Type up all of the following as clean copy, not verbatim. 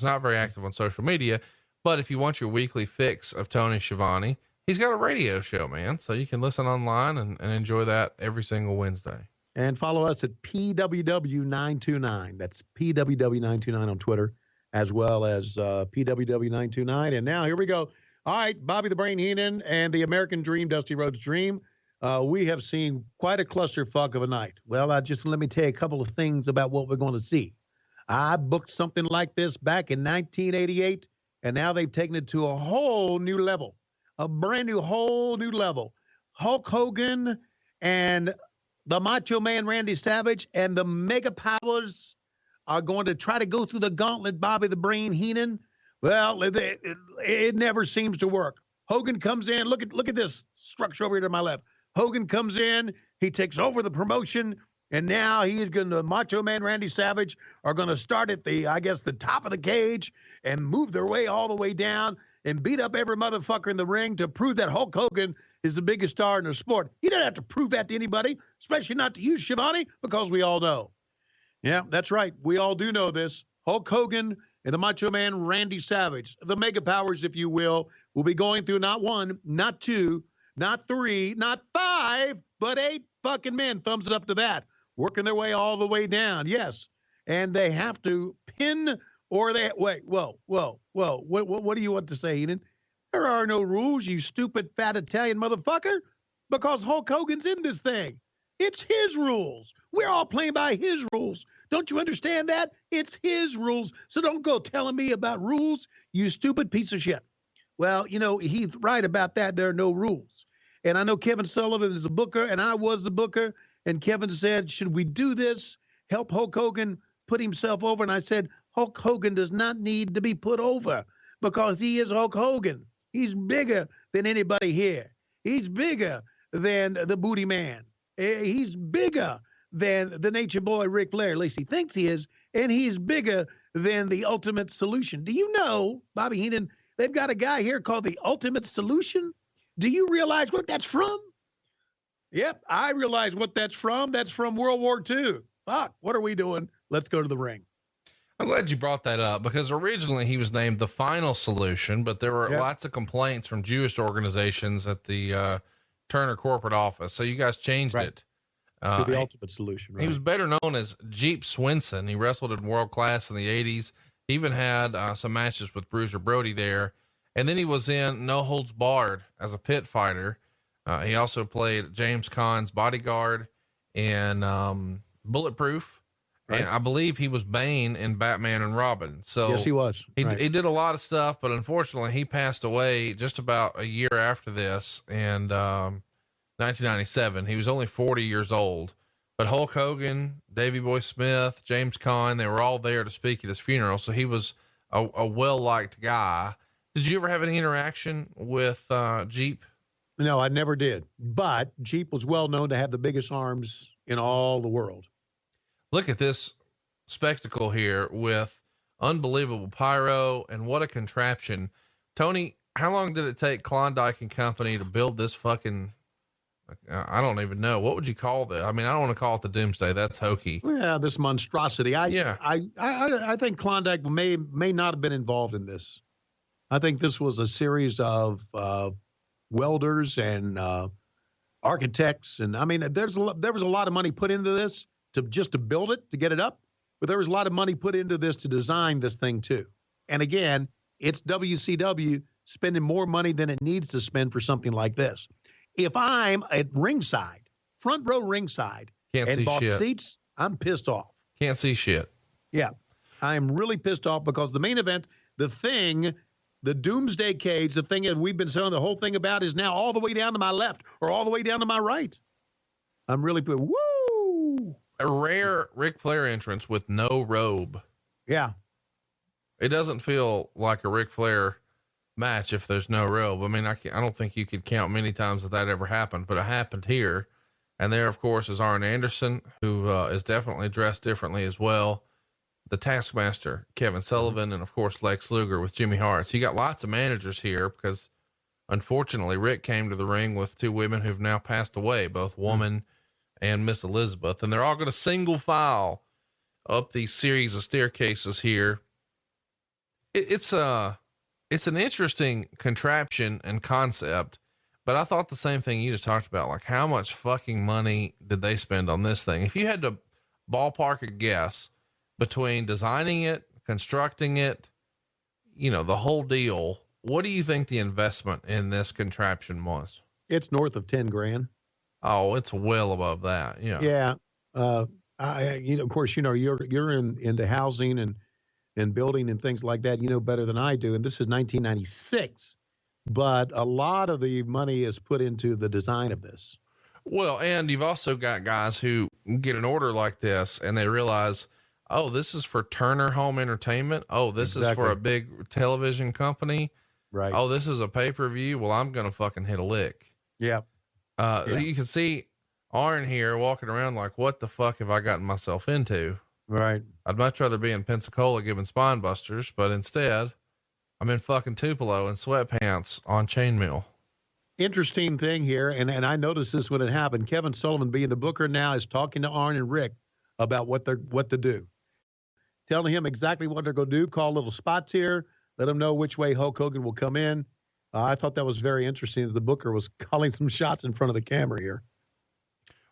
not very active on social media, but if you want your weekly fix of Tony Schiavone, he's got a radio show, man. So you can listen online and enjoy that every single Wednesday. And follow us at PWW929. That's PWW929 on Twitter, as well as PWW929. And now here we go. All right, Bobby the Brain Heenan and the American Dream, Dusty Rhodes Dream. We have seen quite a clusterfuck of a night. Well, let me tell you a couple of things about what we're going to see. I booked something like this back in 1988, and now they've taken it to a whole new level, whole new level. Hulk Hogan and the Macho Man Randy Savage and the Mega Powers are going to try to go through the gauntlet, Bobby the Brain Heenan. Well, it never seems to work. Hogan comes in. Look at this structure over here to my left. Hogan comes in. He takes over the promotion. And now the Macho Man Randy Savage are going to start at the top of the cage and move their way all the way down and beat up every motherfucker in the ring to prove that Hulk Hogan is the biggest star in the sport. He doesn't have to prove that to anybody, especially not to you, Schiavone, because we all know. Yeah, that's right. We all do know this. Hulk Hogan and the Macho Man Randy Savage, the Mega Powers, if you will be going through not one, not two, not three, not five, but 8 fucking men. Thumbs up to that. Working their way all the way down. Yes. And they have to pin or they wait. Whoa. What do you want to say, Eden? There are no rules, you stupid fat Italian motherfucker, because Hulk Hogan's in this thing. It's his rules. We're all playing by his rules. Don't you understand that? It's his rules. So don't go telling me about rules, you stupid piece of shit. Well, he's right about that. There are no rules. And I know Kevin Sullivan is a booker, and I was the booker. And Kevin said, should we do this? Help Hulk Hogan put himself over? And I said, Hulk Hogan does not need to be put over because he is Hulk Hogan. He's bigger than anybody here. He's bigger than the Booty Man. He's bigger than the Nature Boy Ric Flair. At least he thinks he is. And he's bigger than the Ultimate Solution. Do you know, Bobby Heenan, they've got a guy here called the Ultimate Solution? Do you realize what that's from? Yep, I realize what that's from. That's from World War II. Fuck, what are we doing? Let's go to the ring. I'm glad you brought that up because originally he was named the Final Solution, but there were lots of complaints from Jewish organizations at the Turner corporate office. So you guys changed it. To the Ultimate Solution. Right? He was better known as Jeep Swenson. He wrestled in World Class in the 80s. He even had some matches with Bruiser Brody there. And then he was in No Holds Barred as a pit fighter. He also played James Caan's bodyguard in Bulletproof. Right. And I believe he was Bane in Batman and Robin. So yes, he was. He did a lot of stuff, but unfortunately he passed away just about a year after this in 1997. He was only 40 years old, but Hulk Hogan, Davey Boy Smith, James Caan, they were all there to speak at his funeral. So he was a well-liked guy. Did you ever have any interaction with Jeep? No, I never did. But Jeep was well known to have the biggest arms in all the world. Look at this spectacle here with unbelievable pyro and what a contraption. Tony, how long did it take Klondike and Company to build this fucking, I don't even know. What would you call that? I mean, I don't want to call it the Doomsday. That's hokey. Yeah. This monstrosity. I think Klondike may not have been involved in this. I think this was a series of, welders and architects, and I mean, there was a lot of money put into this to build it, to get it up, but there was a lot of money put into this to design this thing too. And again, it's WCW spending more money than it needs to spend for something like this. If I'm at ringside, front row ringside, and bought seats, I'm pissed off. Can't see shit. Yeah, I'm really pissed off because the main event, the Doomsday Cage, the thing that we've been saying the whole thing about, is now all the way down to my left or all the way down to my right. I'm really pissed. Woo! A rare Ric Flair entrance with no robe. Yeah. It doesn't feel like a Ric Flair match if there's no robe. I mean, I don't think you could count many times that ever happened, but it happened here. And there, of course, is Arn Anderson, who is definitely dressed differently as well. The Taskmaster, Kevin Sullivan, and of course, Lex Luger with Jimmy Hart. So you got lots of managers here because unfortunately Rick came to the ring with 2 women who've now passed away, both Woman and Miss Elizabeth. And they're all going to single file up these series of staircases here It's an interesting contraption and concept, but I thought the same thing you just talked about. Like, how much fucking money did they spend on this thing? If you had to ballpark a guess between designing it, constructing it, the whole deal, what do you think the investment in this contraption was? It's north of 10 grand. Oh, it's well above that. Yeah. Yeah. Of course, you're into housing and building and things like that, better than I do. And this is 1996, but a lot of the money is put into the design of this. Well, and you've also got guys who get an order like this and they realize, oh, this is for Turner Home Entertainment. Oh, this is for a big television company. Right. Oh, this is a pay-per-view. Well, I'm going to fucking hit a lick. Yeah. You can see Arn here walking around like, what the fuck have I gotten myself into? Right. I'd much rather be in Pensacola giving spine busters, but instead I'm in fucking Tupelo and sweatpants on chainmail. Interesting thing here. And I noticed this when it happened. Kevin Sullivan, being the booker now, is talking to Arn and Rick about what to do, telling him exactly what they're going to do, call little spots here, let them know which way Hulk Hogan will come in. I thought that was very interesting that the booker was calling some shots in front of the camera here.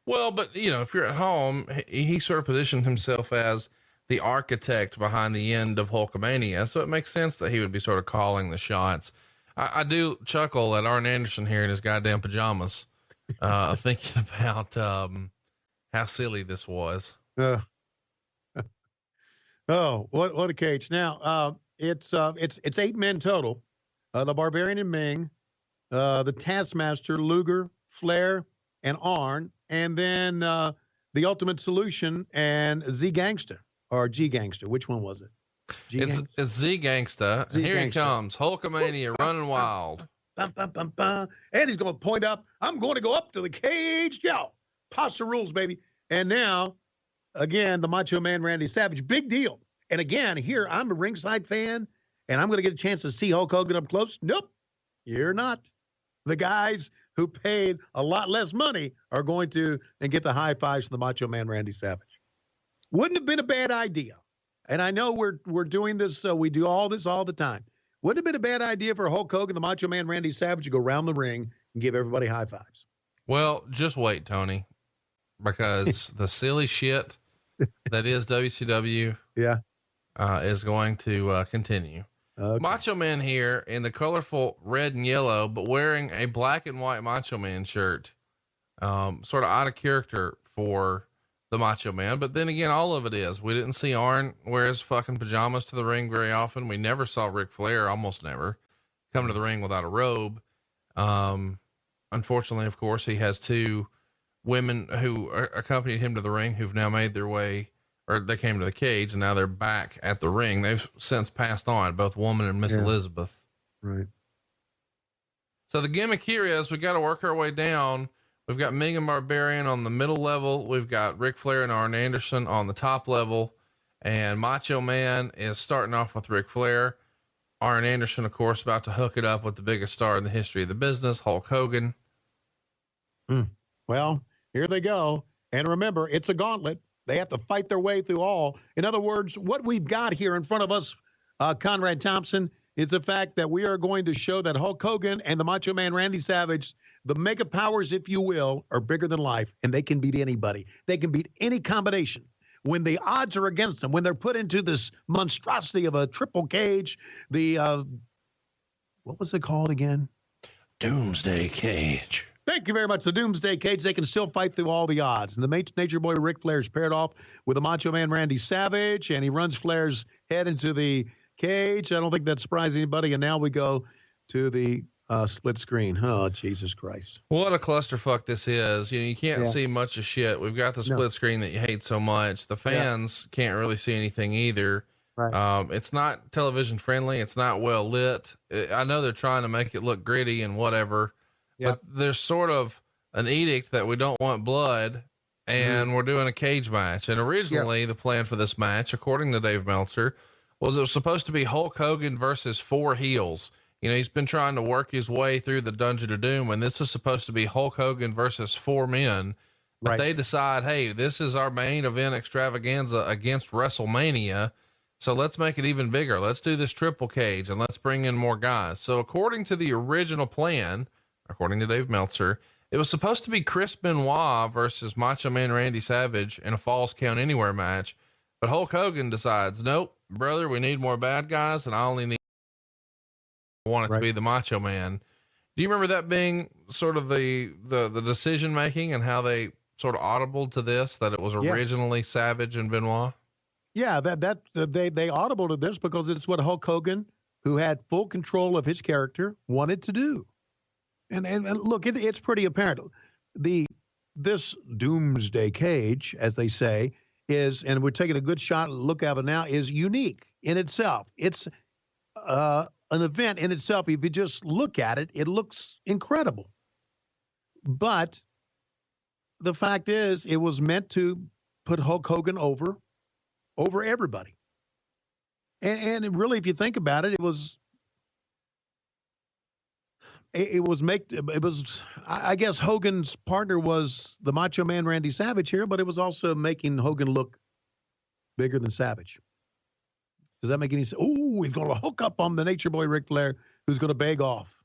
Well, but if you're at home, he sort of positioned himself as the architect behind the end of Hulkamania. So it makes sense that he would be sort of calling the shots. I do chuckle at Arn Anderson here in his goddamn pajamas, thinking about, how silly this was. Oh, what a cage. Now, it's 8 men total. The Barbarian and Ming, the Taskmaster, Luger, Flair, and Arn, and then the Ultimate Solution and Z Gangsta or G Gangsta. Which one was it? It's Z Gangsta. And here he comes, Hulkamania running wild. Bum, bum, bum, bum. And he's going to point up. I'm going to go up to the cage. Yo, pasta rules, baby. And now, again, the Macho Man Randy Savage, big deal. And again, here I'm a ringside fan, and I'm going to get a chance to see Hulk Hogan up close. Nope, you're not. The guys who paid a lot less money are going to and get the high fives from the Macho Man Randy Savage. Wouldn't have been a bad idea. And I know we're doing this, so we do all this all the time. Wouldn't have been a bad idea for Hulk Hogan, the Macho Man Randy Savage, to go around the ring and give everybody high fives. Well, just wait, Tony, because the silly shit that is WCW is going to continue. Okay. Macho Man here in the colorful red and yellow, but wearing a black and white Macho Man shirt, sort of out of character for the Macho Man. But then again, all of it is, we didn't see Arn wear his fucking pajamas to the ring very often. We never saw Ric Flair, almost never, come to the ring without a robe. Unfortunately, of course, he has two women who accompanied him to the ring who've now made their way, or they came to the cage and now they're back at the ring. They've since passed on, both Woman and Miss Elizabeth. Right. So the gimmick here is we got to work our way down. We've got Ming and Barbarian on the middle level. We've got Ric Flair and Arn Anderson on the top level, and Macho Man is starting off with Ric Flair. Arn Anderson, of course, about to hook it up with the biggest star in the history of the business, Hulk Hogan. Well, here they go. And remember, it's a gauntlet. They have to fight their way through all. In other words, what we've got here in front of us, Conrad Thompson, is the fact that we are going to show that Hulk Hogan and the Macho Man Randy Savage, the mega powers, if you will, are bigger than life, and they can beat anybody. They can beat any combination. When the odds are against them, when they're put into this monstrosity of a triple cage, what was it called again? Doomsday Cage. Thank you very much. The Doomsday Cage, they can still fight through all the odds. And the Nature Boy Ric Flair is paired off with the Macho Man Randy Savage, and he runs Flair's head into the cage. I don't think that surprised anybody. And now we go to the split screen. Oh, Jesus Christ. What a clusterfuck this is. You can't see much of shit. We've got the split screen that you hate so much. The fans can't really see anything either. Right. It's not television friendly. It's not well lit. I know they're trying to make it look gritty and whatever, but there's sort of an edict that we don't want blood, and we're doing a cage match. And originally the plan for this match, according to Dave Meltzer, was it was supposed to be Hulk Hogan versus 4 heels. He's been trying to work his way through the Dungeon of Doom, and this is supposed to be Hulk Hogan versus 4 men. But they decide, hey, this is our main event extravaganza against WrestleMania. So let's make it even bigger. Let's do this triple cage and let's bring in more guys. So according to the original plan, according to Dave Meltzer, it was supposed to be Chris Benoit versus Macho Man Randy Savage in a Falls Count Anywhere match. But Hulk Hogan decides, nope, brother, we need more bad guys. And I only want it to be the Macho Man. Do you remember that being sort of the decision making and how they sort of audible to this, that it was originally Savage and Benoit? Yeah, they audible to this because it's what Hulk Hogan, who had full control of his character, wanted to do. And look, it's pretty apparent. This Doomsday Cage, as they say, is, and we're taking a good shot look at it now, is unique in itself. It's an event in itself. If you just look at it, it looks incredible. But the fact is, it was meant to put Hulk Hogan over everybody. And really, if you think about it, I guess Hogan's partner was the Macho Man Randy Savage here, but it was also making Hogan look bigger than Savage. Does that make any sense? Oh, he's going to hook up on the Nature Boy Ric Flair, who's going to beg off.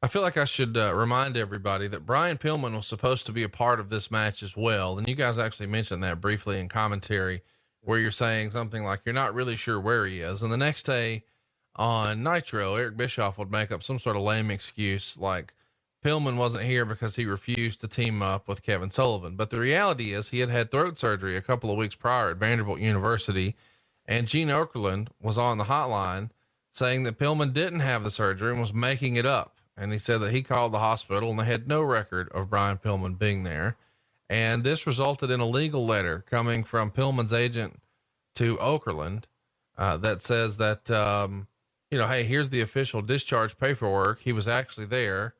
I feel like I should remind everybody that Brian Pillman was supposed to be a part of this match as well. And you guys actually mentioned that briefly in commentary, where you're saying something like you're not really sure where he is. And the next day on Nitro, Eric Bischoff would make up some sort of lame excuse like Pillman wasn't here because he refused to team up with Kevin Sullivan. But the reality is he had had throat surgery a couple of weeks prior at Vanderbilt University, and Gene Okerlund was on the hotline saying that Pillman didn't have the surgery and was making it up. And he said that he called the hospital and they had no record of Brian Pillman being there. And this resulted in a legal letter coming from Pillman's agent to Okerlund, that says that, hey, here's the official discharge paperwork. He was actually there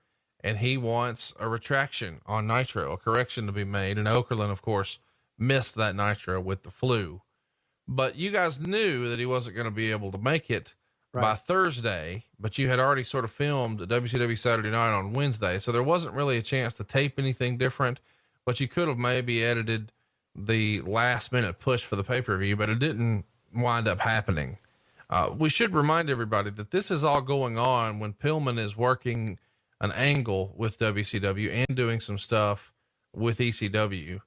and he wants a retraction on Nitro, a correction to be made. And Okerlund, of course, missed that Nitro with the flu, but you guys knew that he wasn't going to be able to make it by Thursday, but you had already sort of filmed WCW Saturday Night on Wednesday. So there wasn't really a chance to tape anything different, but you could have maybe edited the last minute push for the pay-per-view, but it didn't wind up happening. We should remind everybody that this is all going on when Pillman is working an angle with WCW and doing some stuff with ECW.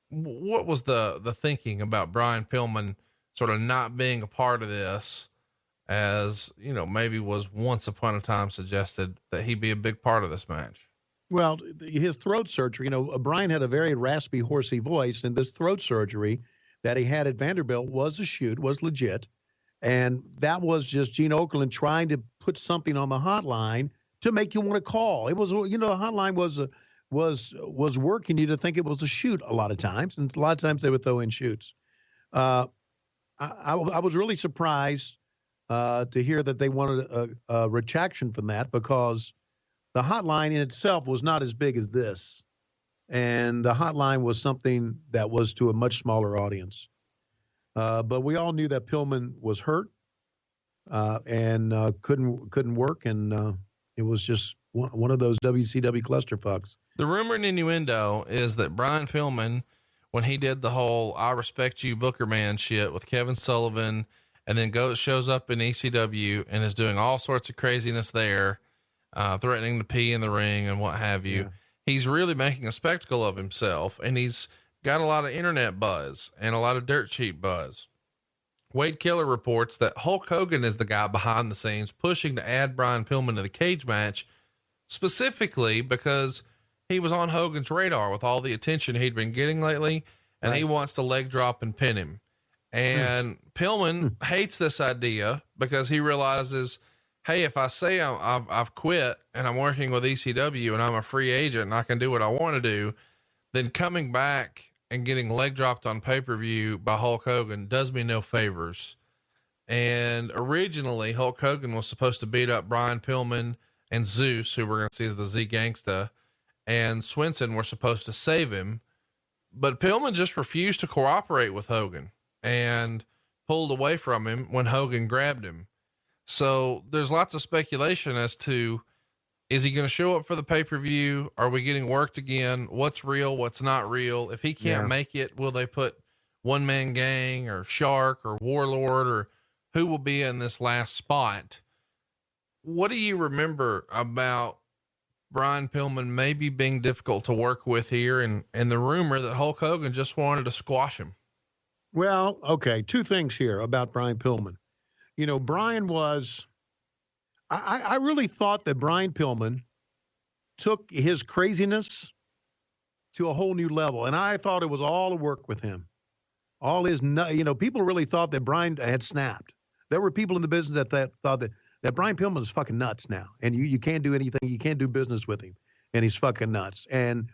What was the thinking about Brian Pillman sort of not being a part of this, as maybe was once upon a time suggested that he be a big part of this match? Well, his throat surgery, Brian had a very raspy, horsey voice, and this throat surgery that he had at Vanderbilt was a shoot, was legit. And that was just Gene Okerlund trying to put something on the hotline to make you want to call. It was, the hotline was working you to think it was a shoot a lot of times. And a lot of times they would throw in shoots. I was really surprised to hear that they wanted a retraction from that, because the hotline in itself was not as big as this. And the hotline was something that was to a much smaller audience. But we all knew that Pillman was hurt and couldn't work. And it was just one of those WCW clusterfucks. The rumor and innuendo is that Brian Pillman, when he did the whole "I respect you" Booker Man shit with Kevin Sullivan, and then shows up in ECW and is doing all sorts of craziness there, threatening to pee in the ring and what have you. Yeah. He's really making a spectacle of himself, and he's got a lot of internet buzz and a lot of dirt sheet buzz. Wade Killer reports that Hulk Hogan is the guy behind the scenes pushing to add Brian Pillman to the cage match, specifically because he was on Hogan's radar with all the attention he'd been getting lately, and he wants to leg drop and pin him. And Pillman hates this idea because he realizes, hey, if I say I've quit and I'm working with ECW and I'm a free agent and I can do what I want to do, then coming back and getting leg dropped on pay-per-view by Hulk Hogan does me no favors. And originally Hulk Hogan was supposed to beat up Brian Pillman and Zeus, who we're going to see as the Z Gangsta, and Swenson were supposed to save him, but Pillman just refused to cooperate with Hogan and pulled away from him when Hogan grabbed him. So there's lots of speculation as to, is he going to show up for the pay-per-view? Are we getting worked again? What's real? What's not real? If he can't make it, will they put one man gang or Shark or Warlord or who will be in this last spot. What do you remember about Brian Pillman maybe being difficult to work with here, and the rumor that Hulk Hogan just wanted to squash him? Well, okay, two things here about Brian Pillman. You know, Brian was, I really thought that Brian Pillman took his craziness to a whole new level. And I thought it was all a work with him. All his, people really thought that Brian had snapped. There were people in the business that thought that Brian Pillman is fucking nuts now. And you can't do anything. You can't do business with him. And he's fucking nuts. And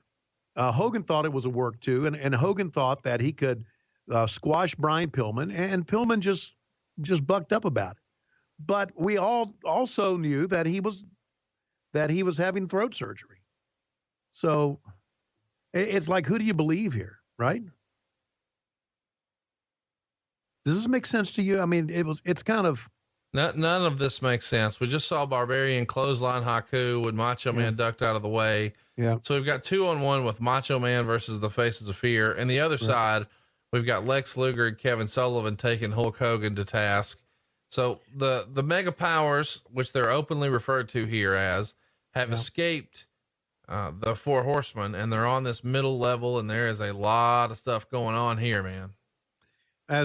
Hogan thought it was a work too. And Hogan thought that he could squash Brian Pillman. And Pillman just bucked up about it. But we all also knew that he was having throat surgery. So it's like, who do you believe here, right? Does this make sense to you? I mean, it's kind of. None of this makes sense. We just saw Barbarian clothesline Haku with Macho Man ducked out of the way. Yeah. So we've got 2-on-1 with Macho Man versus the Faces of Fear. And the other side, we've got Lex Luger and Kevin Sullivan taking Hulk Hogan to task. So the mega powers, which they're openly referred to here as, have escaped the Four Horsemen, and they're on this middle level, and there is a lot of stuff going on here, man.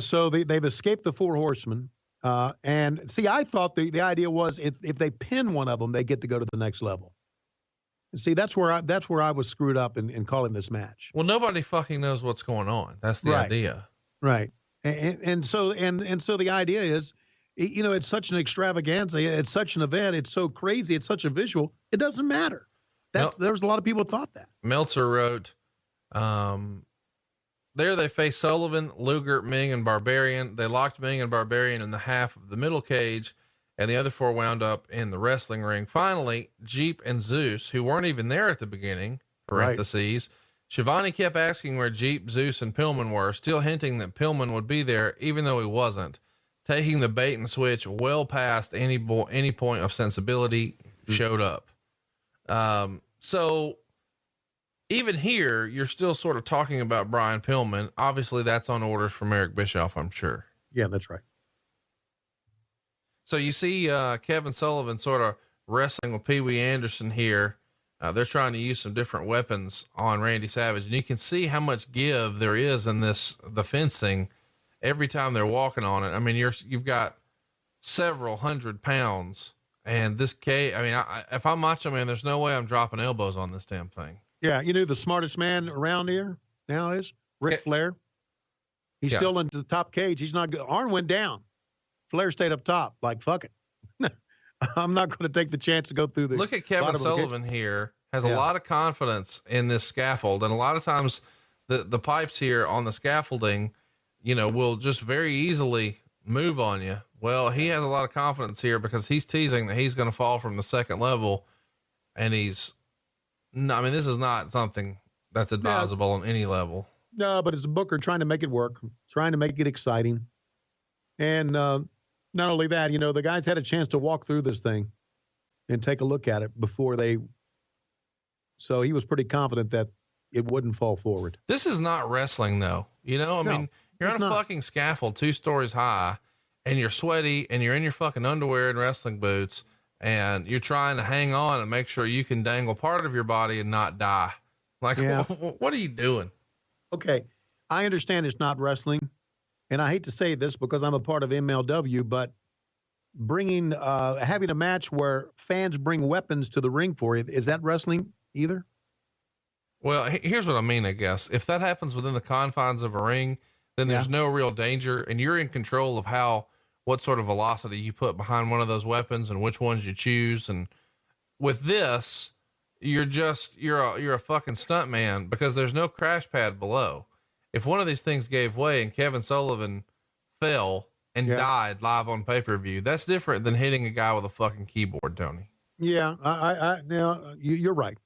So they've escaped the Four Horsemen. And see, I thought the idea was if they pin one of them, they get to go to the next level. And see, that's where I was screwed up in calling this match. Well, nobody fucking knows what's going on. That's the idea. Right. And so the idea is, it's such an extravaganza. It's such an event. It's so crazy. It's such a visual. It doesn't matter. There's a lot of people who thought that. Meltzer wrote, there they faced Sullivan, Luger, Ming, and Barbarian. They locked Ming and Barbarian in the half of the middle cage, and the other four wound up in the wrestling ring. Finally, Jeep and Zeus, who weren't even there at the beginning, parentheses, Schiavone kept asking where Jeep, Zeus, and Pillman were, still hinting that Pillman would be there, even though he wasn't. Taking the bait and switch well past any point of sensibility, showed up. So even here, you're still sort of talking about Brian Pillman. Obviously that's on orders from Eric Bischoff, I'm sure. Yeah, that's right. So you see, Kevin Sullivan sort of wrestling with Pee Wee Anderson here. They're trying to use some different weapons on Randy Savage, and you can see how much give there is in the fencing every time they're walking on it. I mean, you've got several 100 pounds, and this if I'm Macho Man, there's no way I'm dropping elbows on this damn thing. Yeah. You know, the smartest man around here now is Ric Flair. He's still into the top cage. He's not good. Arn went down. Flair stayed up top. Like, fuck it. I'm not going to take the chance to go through the. Look at Kevin Sullivan here. Has a lot of confidence in this scaffold. And a lot of times the pipes here on the scaffolding, will just very easily move on you. Well, he has a lot of confidence here because he's teasing that he's going to fall from the second level. And this is not something that's advisable on any level. No, but it's a booker trying to make it work, trying to make it exciting. And, not only that, the guys had a chance to walk through this thing and take a look at it so he was pretty confident that it wouldn't fall forward. This is not wrestling though. You're on a fucking scaffold 2 stories high, and you're sweaty and you're in your fucking underwear and wrestling boots, and you're trying to hang on and make sure you can dangle part of your body and not die. Like, what are you doing? Okay. I understand it's not wrestling. And I hate to say this because I'm a part of MLW, but having a match where fans bring weapons to the ring for you, is that wrestling either? Well, here's what I mean, I guess. If that happens within the confines of a ring, then there's no real danger, and you're in control of what sort of velocity you put behind one of those weapons and which ones you choose. And with this, you're a fucking stunt man because there's no crash pad below. If one of these things gave way and Kevin Sullivan fell and died live on pay-per-view, that's different than hitting a guy with a fucking keyboard, Tony. Yeah. You're right.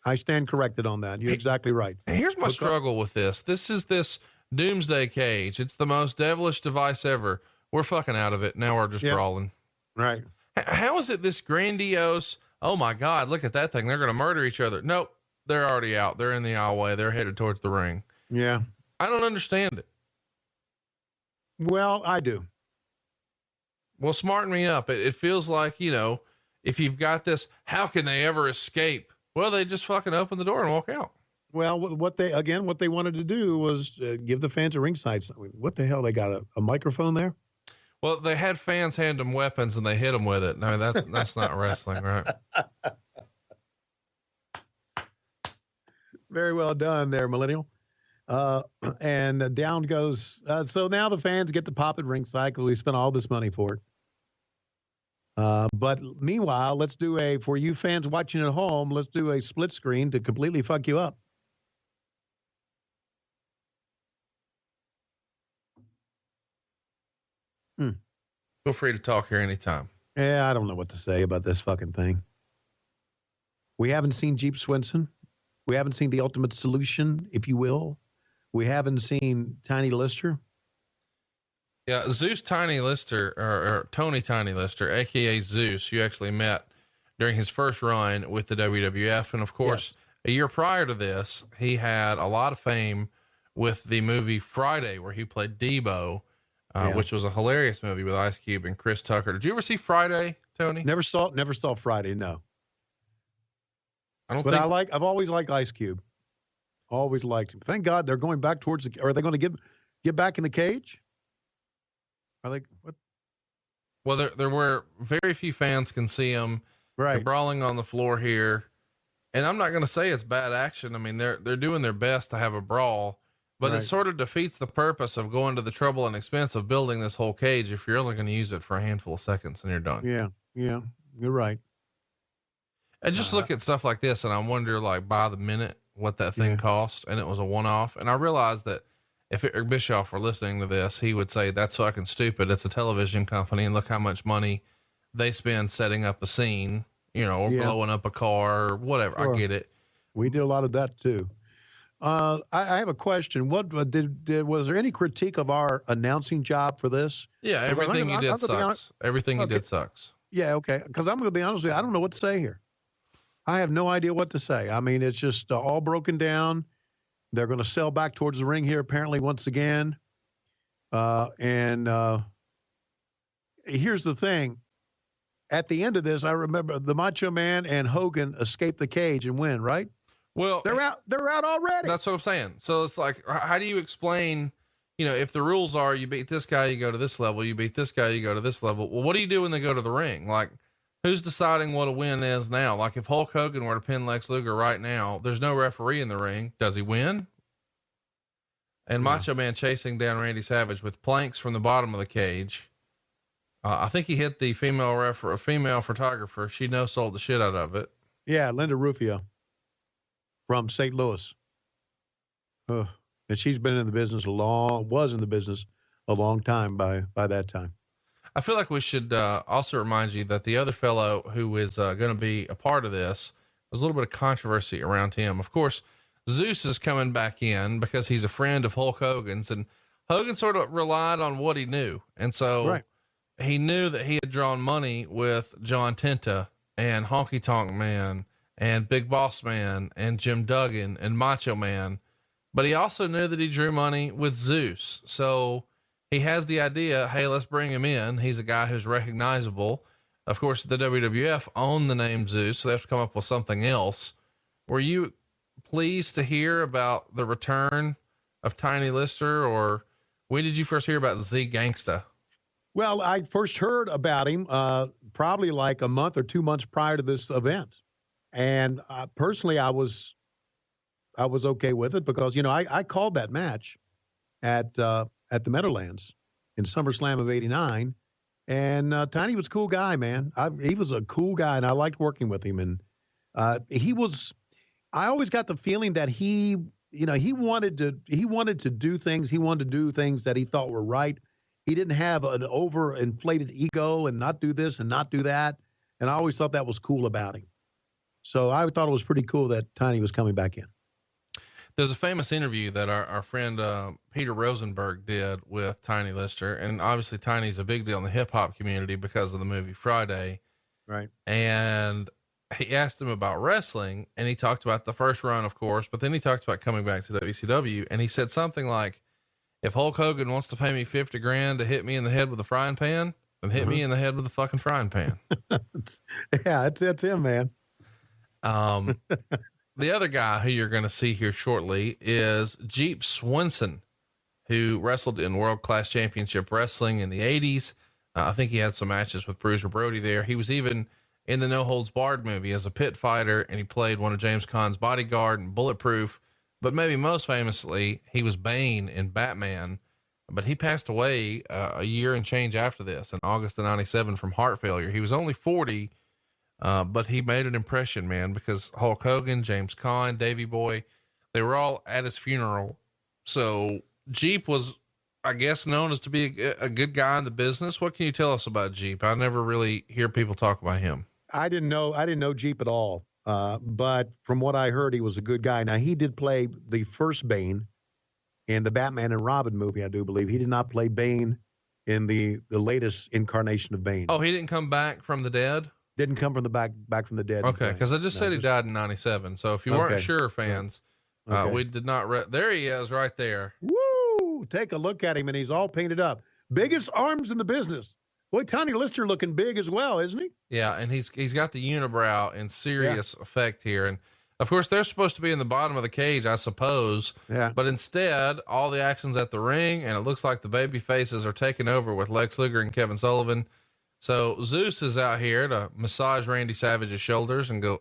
I stand corrected on that. You're exactly right. Here's my struggle with this. This is this Doomsday Cage. It's the most devilish device ever. We're fucking out of it. Now we're just brawling. Right. How is it this grandiose? Oh my God, look at that thing. They're going to murder each other. Nope. They're already out. They're in the aisleway. They're headed towards the ring. Yeah. I don't understand it. Well, I do. Well, smarten me up. It feels like, if you've got this, how can they ever escape? Well, they just fucking open the door and walk out. Well, what they wanted to do was give the fans a ringside. What the hell? They got a microphone there? Well, they had fans hand them weapons and they hit them with it. No, that's not wrestling, right? Very well done there, Millennial. And down goes. So now the fans get to pop at ringside because we spent all this money for it. But meanwhile, let's do for you fans watching at home, let's do a split screen to completely fuck you up. Feel free to talk here anytime. Yeah, I don't know what to say about this fucking thing. We haven't seen Jeep Swenson. We haven't seen the ultimate solution, if you will. We haven't seen Tiny Lister. Yeah, Zeus Tiny Lister, or Tony Tiny Lister, aka Zeus, you actually met during his first run with the WWF. And of course, a year prior to this, he had a lot of fame with the movie Friday, where he played Debo, which was a hilarious movie with Ice Cube and Chris Tucker. Did you ever see Friday, Tony? Never saw Friday. No. I've always liked Ice Cube. Always liked him. Thank God they're going back towards are they going to get back in the cage? Are they what? Well, there were very few fans can see him. Right. They're brawling on the floor here. And I'm not going to say it's bad action. I mean, they're doing their best to have a brawl, but it sort of defeats the purpose of going to the trouble and expense of building this whole cage if you're only going to use it for a handful of seconds and you're done. Yeah. You're right. I just look at stuff like this and I wonder, like, by the minute what that thing cost, and it was a one-off. And I realized that if Eric Bischoff were listening to this, he would say, that's fucking stupid. It's a television company, and look how much money they spend setting up a scene, or blowing up a car or whatever. Sure. I get it. We did a lot of that too. I have a question. What was there any critique of our announcing job for this? Yeah. Everything you did sucks. Everything you did sucks. Yeah. Okay. Cause I'm going to be honest with you. I don't know what to say here. I have no idea what to say. I mean, it's just all broken down. They're going to sell back towards the ring here, apparently, once again. And here's the thing. At the end of this, I remember the Macho Man and Hogan escape the cage and win, right? Well, they're out already. That's what I'm saying. So it's like, how do you explain, if the rules are you beat this guy, you go to this level, you beat this guy, you go to this level. Well, what do you do when they go to the ring? Like, who's deciding what a win is now? Like, if Hulk Hogan were to pin Lex Luger right now, there's no referee in the ring. Does he win? And Macho Man chasing down Randy Savage with planks from the bottom of the cage. I think he hit the female photographer. She no-sold the shit out of it. Yeah. Linda Rufio from St. Louis. And she's been in the business was in the business a long time by that time. I feel like we should also remind you that the other fellow who is going to be a part of this, there's a little bit of controversy around him. Of course, Zeus is coming back in because he's a friend of Hulk Hogan's, and Hogan sort of relied on what he knew. And so he knew that he had drawn money with John Tenta and Honky Tonk Man and Big Boss Man and Jim Duggan and Macho Man, but he also knew that he drew money with Zeus. So he has the idea, hey, let's bring him in. He's a guy who's recognizable. Of course, the WWF owned the name Zeus, so they have to come up with something else. Were you pleased to hear about the return of Tiny Lister, or when did you first hear about Z Gangsta? Well, I first heard about him probably like a month or 2 months prior to this event. And personally, I was okay with it because, I called that match at the Meadowlands in SummerSlam of '89. And Tiny was a cool guy, man. He was a cool guy, and I liked working with him. And I always got the feeling that he wanted to do things. He wanted to do things that he thought were right. He didn't have an overinflated ego and not do this and not do that. And I always thought that was cool about him. So I thought it was pretty cool that Tiny was coming back in. There's a famous interview that our friend, Peter Rosenberg did with Tiny Lister. And obviously Tiny's a big deal in the hip hop community because of the movie Friday. Right. And he asked him about wrestling, and he talked about the first run, of course, but then he talked about coming back to WCW. And he said something like, if Hulk Hogan wants to pay me 50 grand to hit me in the head with a frying pan, then hit me in the head with a fucking frying pan. Yeah, it's him, man. The other guy who you're going to see here shortly is Jeep Swenson, who wrestled in World Class Championship Wrestling in the 80s. I think he had some matches with Bruiser Brody there. He was even in the No Holds Barred movie as a pit fighter, and he played one of James Caan's bodyguard in Bulletproof. But maybe most famously, he was Bane in Batman. But he passed away a year and change after this in August of 97 from heart failure. He was only 40, but he made an impression, man, because Hulk Hogan, James Caan, Davey Boy, they were all at his funeral. So Jeep was, I guess, known as to be a good guy in the business. What can you tell us about Jeep? I never really hear people talk about him. I didn't know Jeep at all. But from what I heard, he was a good guy. Now, he did play the first Bane in the Batman and Robin movie, I do believe. He did not play Bane in the latest incarnation of Bane. Oh, he didn't come back from the dead? Didn't come from the back from the dead. Okay, because I just said he died in 97. So if you weren't sure, fans, we did not. There he is right there. Woo! Take a look at him, and he's all painted up. Biggest arms in the business. Boy, Tony Lister looking big as well, isn't he? Yeah, and he's got the unibrow in serious effect here. And of course, they're supposed to be in the bottom of the cage, I suppose. Yeah. But instead, all the action's at the ring, and it looks like the baby faces are taking over with Lex Luger and Kevin Sullivan. So Zeus is out here to massage Randy Savage's shoulders and go,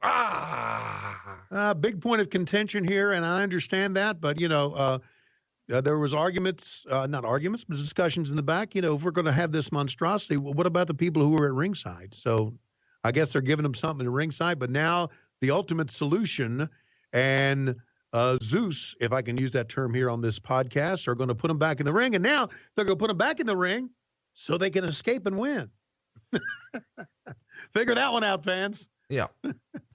big point of contention here, and I understand that, but there was not arguments, but discussions in the back. If we're going to have this monstrosity, what about the people who were at ringside? So I guess they're giving them something at ringside, but now the ultimate solution and Zeus, if I can use that term here on this podcast, are going to put them back in the ring. And now they're going to put them back in the ring so they can escape and win. Figure that one out, fans. Yeah.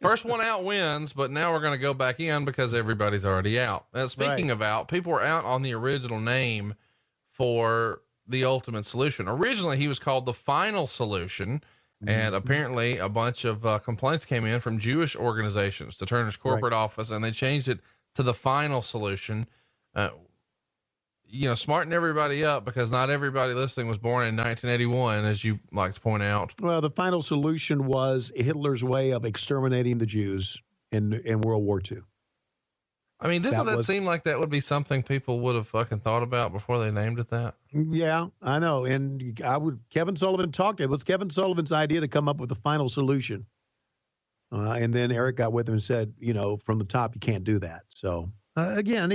First one out wins, but now we're going to go back in because everybody's already out. Speaking of out, people were out on the original name for the ultimate solution. Originally, he was called the Final Solution. And apparently a bunch of complaints came in from Jewish organizations to Turner's corporate office, and they changed it to the Final Solution. Smarten everybody up, because not everybody listening was born in 1981, as you like to point out. Well, the Final Solution was Hitler's way of exterminating the Jews in World War II. I mean, doesn't that seem like that would be something people would have fucking thought about before they named it that? Yeah, I know. And Kevin Sullivan it was Kevin Sullivan's idea to come up with the Final Solution. And then Eric got with him and said, from the top, you can't do that. So again,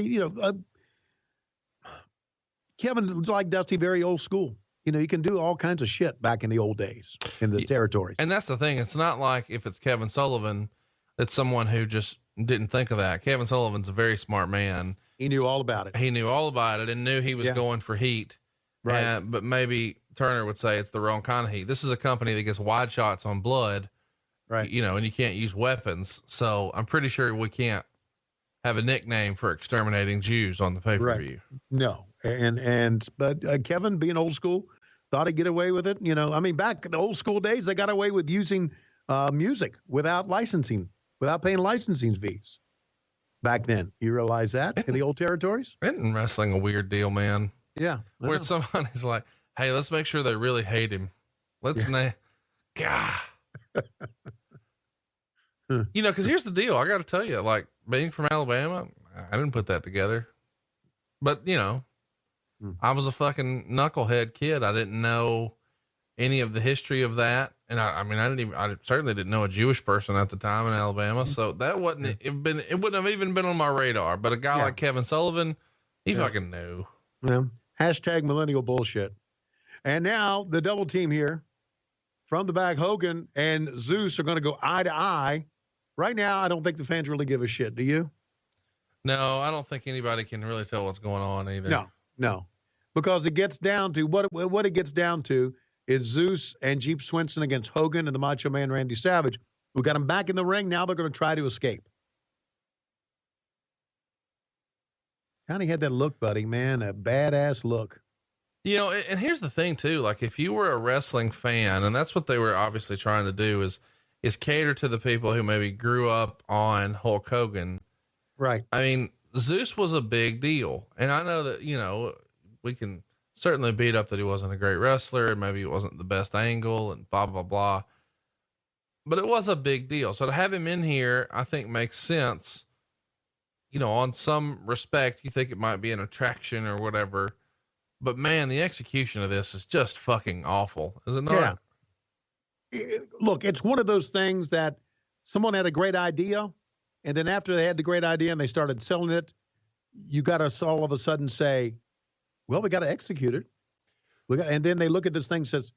Kevin, like Dusty, very old school. You can do all kinds of shit back in the old days in the territories. And that's the thing. It's not like if it's Kevin Sullivan, it's someone who just didn't think of that. Kevin Sullivan's a very smart man. He knew all about it. He knew all about it and knew he was going for heat. Right. But maybe Turner would say it's the wrong kind of heat. This is a company that gets wide shots on blood, right? And you can't use weapons. So I'm pretty sure we can't have a nickname for exterminating Jews on the pay-per-view. Right. No. But Kevin, being old school, thought he'd get away with it. Back in the old school days, they got away with using music without paying licensing fees. Back then, you realize that in the old territories? Isn't wrestling a weird deal, man? Yeah. Where somebody's like, hey, let's make sure they really hate him. Let's God. Cause here's the deal. I got to tell you, like, being from Alabama, I didn't put that together, but I was a fucking knucklehead kid. I didn't know any of the history of that. And I certainly didn't know a Jewish person at the time in Alabama. So that it wouldn't have even been on my radar, but a guy like Kevin Sullivan, he fucking knew. Yeah. Hashtag millennial bullshit. And now the double team here from the back, Hogan and Zeus are going to go eye to eye. Right now, I don't think the fans really give a shit. Do you? No, I don't think anybody can really tell what's going on either. No, because it gets down to what it gets down to is Zeus and Jeep Swenson against Hogan and the Macho Man Randy Savage. We got them back in the ring. Now they're going to try to escape. Kind of had that look, buddy, man, a badass look. And here's the thing too, like if you were a wrestling fan, and that's what they were obviously trying to do is cater to the people who maybe grew up on Hulk Hogan. Right. I mean, Zeus was a big deal. And I know that, we can certainly beat up that he wasn't a great wrestler and maybe it wasn't the best angle and blah, blah, blah. But it was a big deal. So to have him in here, I think makes sense. You know, on some respect, you think it might be an attraction or whatever, but man, the execution of this is just fucking awful. Is it not? Yeah. Look, it's one of those things that someone had a great idea. And then after they had the great idea and they started selling it, you got to all of a sudden say, well, we got to execute it. And then they look at this thing and says,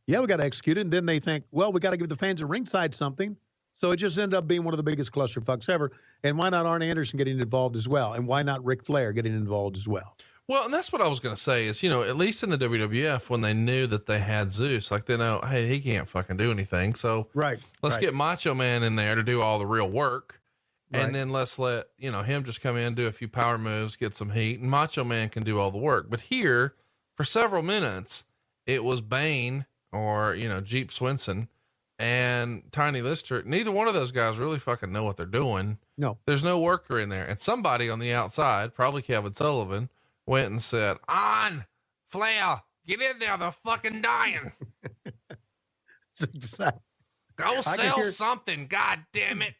yeah, we got to execute it. And then they think, well, we got to give the fans at ringside something. So it just ended up being one of the biggest clusterfucks ever. And why not Arn Anderson getting involved as well? And why not Ric Flair getting involved as well? Well, and that's what I was going to say is, you know, at least in the WWF, when they knew that they had Zeus, like they know, hey, he can't fucking do anything. So let's get Macho Man in there to do all the real work. And then let's let, you know, him just come in, do a few power moves, get some heat, and Macho Man can do all the work. But here for several minutes, it was Bane or, you know, Jeep Swenson and Tiny Lister. Neither one of those guys really fucking know what they're doing. No, there's no worker in there. And somebody on the outside, probably Kevin Sullivan, went and said, on Flair, get in there. They're fucking dying. Go sell something. God damn it.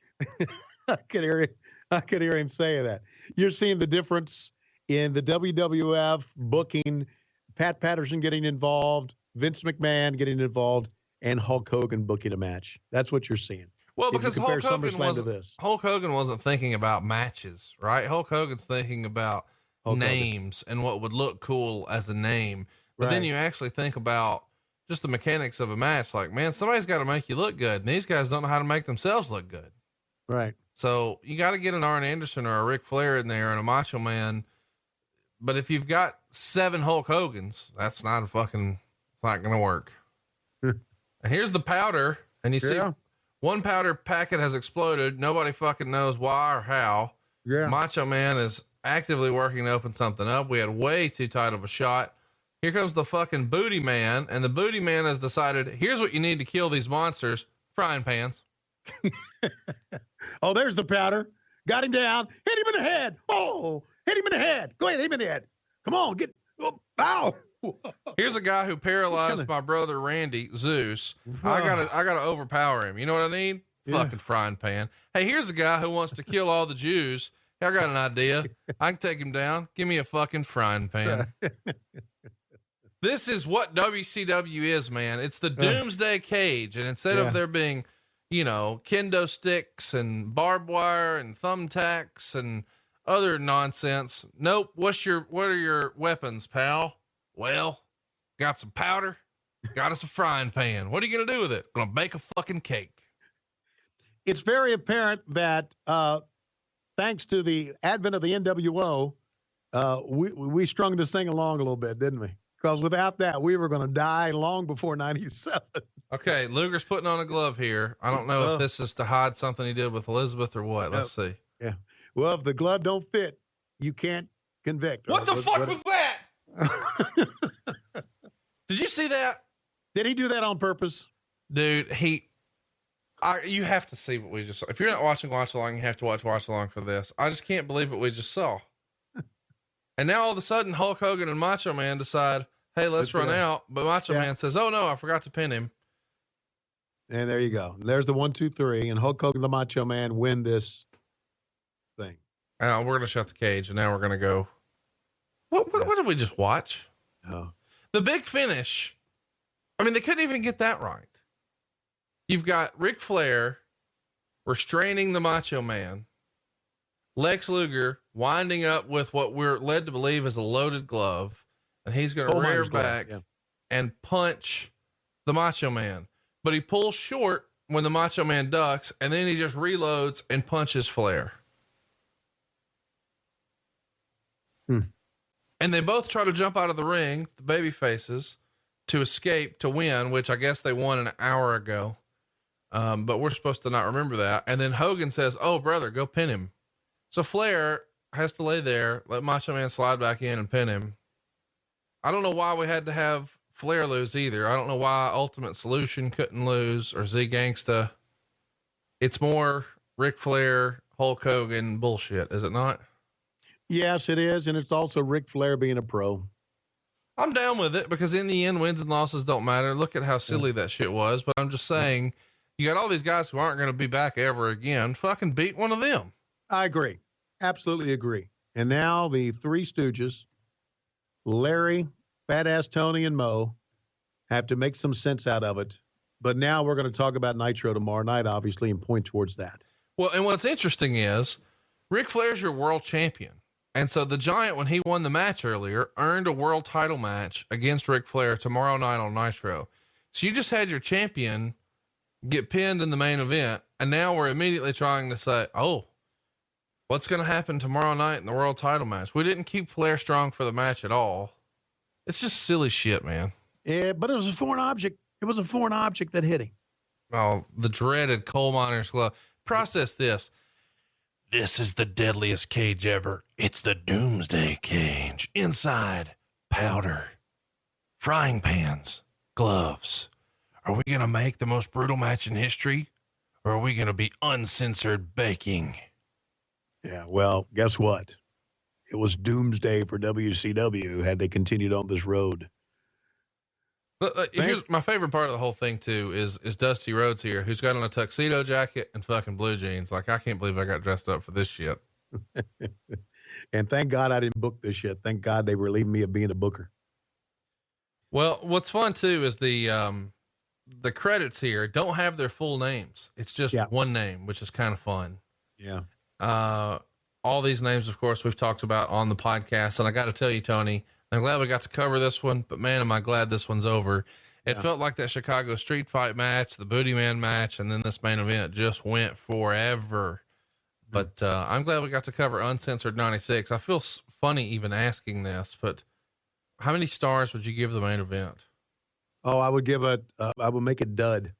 I could hear him saying that. You're seeing the difference in the WWF booking, Pat Patterson getting involved, Vince McMahon getting involved, and Hulk Hogan booking a match. That's what you're seeing. Well, because Hulk Hogan wasn't thinking about matches, right? Hulk Hogan's thinking about names and what would look cool as a name. But then you actually think about just the mechanics of a match. Like, man, somebody's got to make you look good. And these guys don't know how to make themselves look good. Right. So you got to get an Arn Anderson or a Ric Flair in there and a Macho Man. But if you've got 7 Hulk Hogans, it's not going to work. And here's the powder. And you see one powder packet has exploded. Nobody fucking knows why or how. Yeah. Macho Man is actively working to open something up. We had way too tight of a shot. Here comes the fucking Booty Man. And the Booty Man has decided, here's what you need to kill these monsters: frying pans. Oh, there's the powder. Got him down. Hit him in the head. Oh, hit him in the head. Go ahead, hit him in the head. Come on, get. Oh, ow. Here's a guy who paralyzed my brother Randy, Zeus. I gotta overpower him. You know what I need? Fucking frying pan. Hey, here's a guy who wants to kill all the Jews. I got an idea. I can take him down. Give me a fucking frying pan. This is what WCW is, man. It's the Doomsday Cage. And instead of there being, you know, kendo sticks and barbed wire and thumbtacks and other nonsense. Nope. What are your weapons, pal? Well, got some powder, got us a frying pan. What are you going to do with it? Gonna bake a fucking cake. It's very apparent that, thanks to the advent of the NWO, we strung this thing along a little bit, didn't we? Because without that, we were going to die long before 97. Okay. Luger's putting on a glove here. I don't know if this is to hide something he did with Elizabeth or what. Let's see. Yeah. Well, if the glove don't fit, you can't convict. What the fuck was that? Did you see that? Did he do that on purpose? Dude, you have to see what we just saw. If you're not watching Watch Along, you have to watch Along for this. I just can't believe what we just saw. And now all of a sudden Hulk Hogan and Macho Man decide, hey, let's run out. But Macho Man says, oh no, I forgot to pin him. And there you go. There's the 1, 2, 3, and Hulk Hogan, the Macho Man, win this thing. We're going to shut the cage, and now we're going to go. What did we just watch? Oh. The big finish. I mean, they couldn't even get that right. You've got Ric Flair restraining the Macho Man, Lex Luger winding up with what we're led to believe is a loaded glove, and he's going to rear back and punch the Macho Man. But he pulls short when the Macho Man ducks, and then he just reloads and punches Flair. And they both try to jump out of the ring, the baby faces, to escape, to win, which I guess they won an hour ago. But we're supposed to not remember that. And then Hogan says, oh, brother, go pin him. So Flair has to lay there, let Macho Man slide back in and pin him. I don't know why we had to have Flair lose either. I don't know why Ultimate Solution couldn't lose, or Z Gangsta. It's more Ric Flair, Hulk Hogan bullshit, is it not? Yes, it is. And it's also Ric Flair being a pro. I'm down with it because in the end, wins and losses don't matter. Look at how silly that shit was. But I'm just saying, you got all these guys who aren't going to be back ever again. Fucking beat one of them. I agree. Absolutely agree. And now the Three Stooges, Larry, Fat Ass Tony, and Mo, have to make some sense out of it. But now we're going to talk about Nitro tomorrow night, obviously, and point towards that. Well, and what's interesting is Ric Flair's your world champion. And so the Giant, when he won the match earlier, earned a world title match against Ric Flair tomorrow night on Nitro. So you just had your champion get pinned in the main event. And now we're immediately trying to say, oh, what's going to happen tomorrow night in the world title match? We didn't keep Flair strong for the match at all. It's just silly shit, man. Yeah, but it was a foreign object. It was a foreign object that hit him. Oh, the dreaded coal miner's glove. Process this. This is the deadliest cage ever. It's the Doomsday Cage. Inside, powder, frying pans, gloves. Are we going to make the most brutal match in history? Or are we going to be uncensored baking? Yeah, well, guess what? It was doomsday for WCW had they continued on this road. Here's my favorite part of the whole thing too is Dusty Rhodes here, who's got on a tuxedo jacket and fucking blue jeans. Like, I can't believe I got dressed up for this shit. And thank God I didn't book this shit. Thank God they were leaving me of being a booker. Well, what's fun too is the credits here don't have their full names. It's just one name, which is kind of fun. Yeah. All these names, of course, we've talked about on the podcast. And I got to tell you, Tony, I'm glad we got to cover this one, but man, am I glad this one's over. It felt like that Chicago street fight match, the Booty Man match, and then this main event just went forever. But I'm glad we got to cover Uncensored 96. I feel funny even asking this, but how many stars would you give the main event? Oh, I would give I would make it dud.